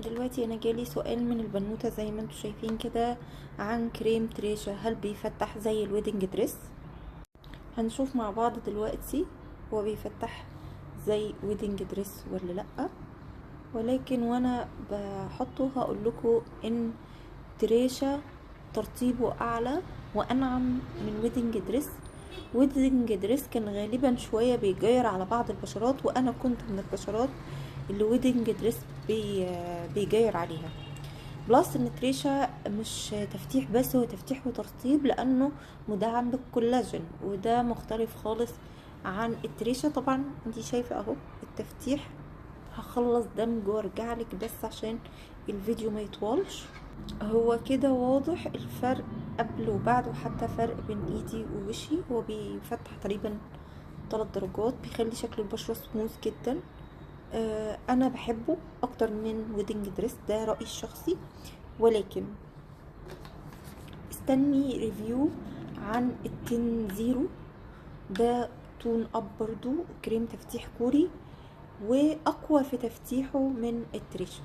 دلوقتي انا جالي سؤال من البنوتة زي ما انتوا شايفين كده عن كريم تريشا، هل بيفتح زي الويدنج دريس؟ هنشوف مع بعض دلوقتي هو بيفتح زي ويدنج دريس ولا لا. ولكن وانا بحطه هقول لكم ان تريشا ترطيبه اعلى وانعم من ويدنج دريس. ويدنج دريس كان غالبا شوية بيجير على بعض البشرات، وانا كنت من البشرات اللي ويدنج دريس بيجير عليها. بلس ان تريشا مش تفتيح بس، هو تفتيح وترطيب لانه مدعم بالكولاجين، وده مختلف خالص عن التريشا. طبعا انتي شايفه اهو التفتيح. هخلص دمج وارجع لك بس عشان الفيديو ما يطولش. هو كده واضح الفرق قبل وبعد، وحتى فرق بين ايدي ووشي. هو بيفتح تقريبا 3 درجات، بيخلي شكل البشرة سموث جدا. انا بحبه اكتر من ويدنج دريس، ده رأيي الشخصي. ولكن استني ريفيو عن التن زيرو، ده تون اب برضو كريم تفتيح كوري واقوى في تفتيحه من التريشا.